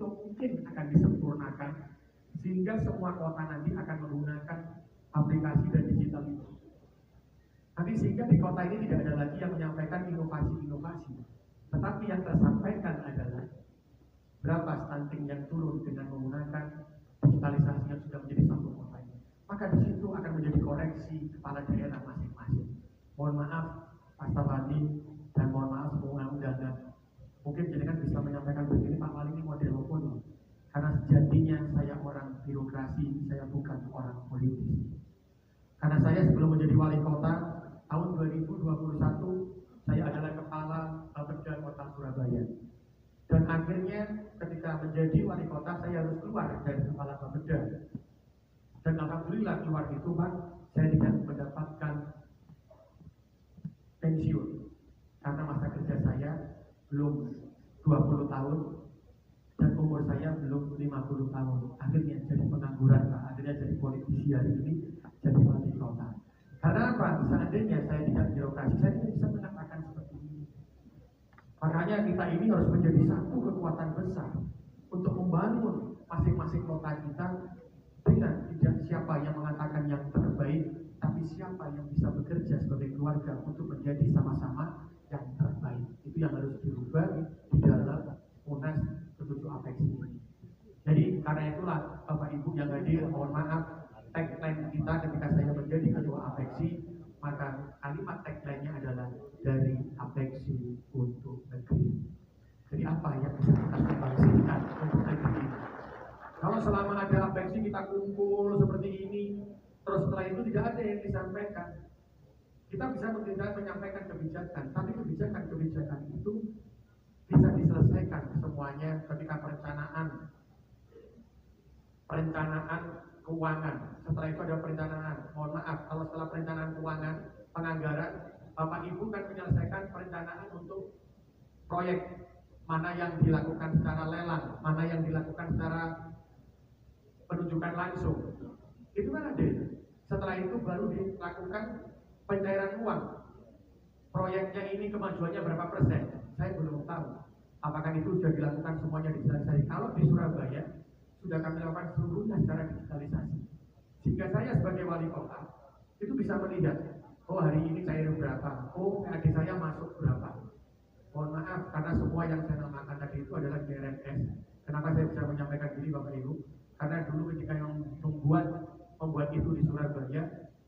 itu mungkin akan disempurnakan sehingga semua kota nanti akan menggunakan aplikasi dan digital itu. Nanti sehingga di kota ini tidak ada lagi yang menyampaikan inovasi-inovasi, tetapi yang tersampaikan adalah berapa stunting yang turun dengan menggunakan digitalisasi yang sudah menjadi satu kota ini. Maka di situ akan menjadi koreksi kepala daerah masing-masing. Mohon maaf Pak Stafandi dan mohon maaf semua undangan. Mungkin jenengan bisa menyampaikan begini, Pak Wali ini model apa nih? Karena sejatinya saya orang birokrasi, saya bukan orang politis. Karena saya sebelum menjadi wali kota tahun 2021 saya adalah kepala Bapeda Kota Surabaya. Dan akhirnya ketika menjadi wali kota saya harus keluar dari kepala Bapeda. Dan alhamdulillah keluar itu Pak, saya tidak mendapatkan pensiun karena masa kerja saya belum 20 tahun dan umur saya belum 50 tahun. Akhirnya jadi pengangguran Pak, akhirnya jadi politisi hari ini, jadi wali kota. Karena apa? Seandainya saya tidak birokrasi, saya tidak bisa mengatakan seperti ini. Makanya kita ini harus menjadi satu kekuatan besar untuk membangun masing-masing kota kita dengan tidak siapa yang mengatakan yang terbaik, tapi siapa yang bisa bekerja sebagai keluarga untuk menjadi sama-sama yang terbaik. Itu yang harus dirubah di dalam Munas ke-7 Apeksi ini. Jadi karena itulah Bapak Ibu yang hadir, mohon maaf tagline kita ketika saya menjadi ketua Apeksi, maka kalimat tagline-nya adalah dari Apeksi untuk negeri. Jadi apa yang bisa kita sumbangsikan untuk negeri? Kalau selama ada Apeksi kita kumpul seperti ini, terus setelah itu tidak ada yang disampaikan. Kita bisa menyampaikan kebijakan, tapi kebijakan itu bisa diselesaikan semuanya ketika perencanaan keuangan. Setelah itu ada perencanaan. Mohon maaf, kalau setelah perencanaan keuangan, penganggaran, Bapak Ibu kan menyelesaikan perencanaan untuk proyek mana yang dilakukan secara lelang, mana yang dilakukan secara penunjukan langsung. Itu kan ada. Setelah itu baru dilakukan pencairan uang. Proyeknya ini kemajuannya berapa persen? Saya belum tahu. Apakah itu sudah dilakukan semuanya digitalisasi? Kalau di Surabaya sudah kami lakukan seluruhnya secara digitalisasi. Sehingga saya sebagai wali kota itu bisa melihat, oh hari ini cair berapa, oh PAD saya masuk berapa. Mohon maaf karena semua yang saya namakan tadi itu adalah GRMS. Kenapa saya bisa menyampaikan ini Bapak Ibu? Karena dulu ketika yang membuat itu di Surabaya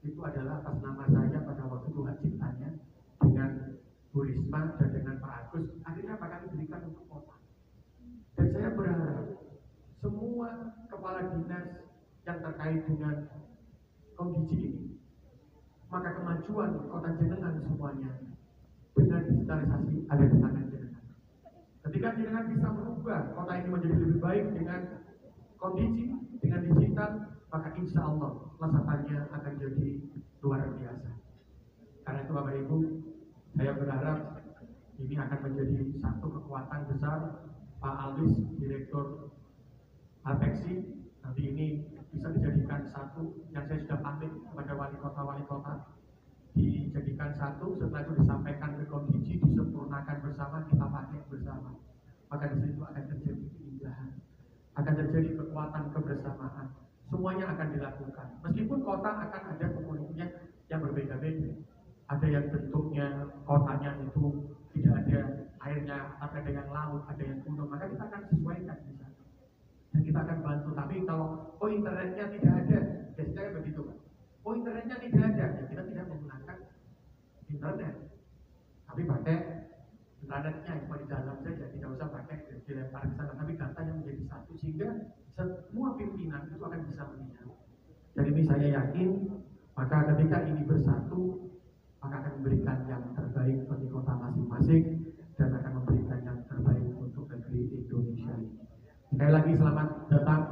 itu adalah atas nama saya pada waktu itu hak ciptanya dengan Bu Risma dan dengan Pak Agus. Akhirnya apa kami berikan untuk kota. Dan saya berharap semua kepala dinas yang terkait dengan kondisi ini, maka kemajuan kota jenengan semuanya dengan digitalisasi ada di tangan jenengan. Ketika jenengan bisa merubah kota ini menjadi lebih baik dengan kondisi, dengan digital, maka insya Allah lesatannya akan jadi luar biasa. Karena itu Bapak Ibu, saya berharap ini akan menjadi satu kekuatan besar. Pak Alwis, Direktur Apeksi, nanti ini bisa dijadikan satu yang saya sudah pamit kepada wali kota, dijadikan satu, setelah itu disampaikan ke kondisi, disempurnakan bersama, kita pakai bersama. Maka di situ akan terjadi keindahan, akan terjadi kekuatan kebersamaan. Semuanya akan dilakukan. Meskipun kota akan ada komponennya yang berbeda-beda. Ada yang bentuknya kotanya itu tidak ada airnya, tapi ada yang laut, ada yang gunung. Maka kita akan sesuaikan di sana. Dan kita akan bantu. Tapi kalau internetnya tidak ada, biasanya begitu Pak. Internetnya tidak ada, ya kita tidak menggunakan internet. Tapi pakai internetnya cuma di dalam saja, tidak usah pakai dilempar ke sana. Tapi datanya menjadi satu sehingga semua pimpinan itu akan bisa melihat. Jadi ini saya yakin, maka ketika ini bersatu, maka akan memberikan yang terbaik bagi kota masing-masing dan akan memberikan yang terbaik untuk negeri Indonesia ini. Sekali lagi selamat datang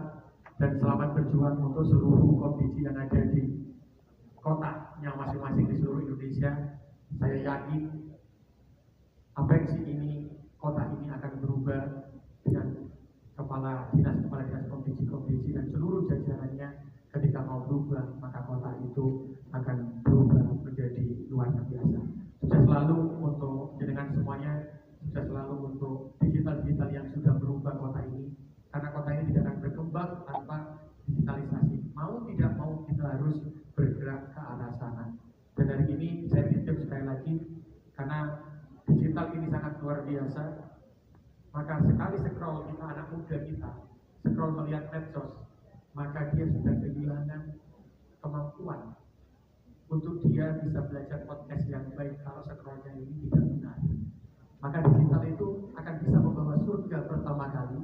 dan selamat berjuang untuk seluruh kondisi yang ada di kota yang masing-masing di seluruh Indonesia. Saya yakin Apeksi ini, kota ini akan berubah dengan kepala dinas kondisi dan seluruh jajarannya. Ketika mau berubah, maka kota itu akan berubah menjadi luar biasa. Sukses selalu untuk jenengan semuanya, sukses selalu untuk digital yang sudah berubah kota ini. Karena scroll melihat medsos, maka dia sudah kehilangan kemampuan untuk dia bisa belajar podcast yang baik kalau scrollnya ini tidak benar. Maka digital itu akan bisa membawa surga pertama kali,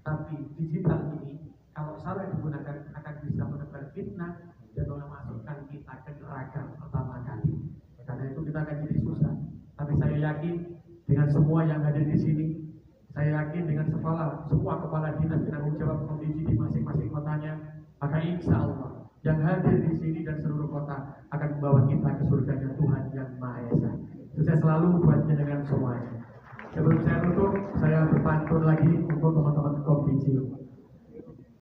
tapi digital ini kalau salah digunakan akan bisa menebar fitnah dan memasukkan kita ke neraka pertama kali. Karena itu kita akan jadi susah. Tapi saya yakin dengan semua yang hadir di sini, saya yakin dengan semua kepala dinas penanggung jawab kondisi di masing-masing kotanya, maka insya Allah yang hadir di sini dan seluruh kota akan membawa kita ke surganya Tuhan yang Maha Esa. Sukses selalu buat jenengan semuanya. Sebelum saya tutup, saya berpantun lagi untuk teman-teman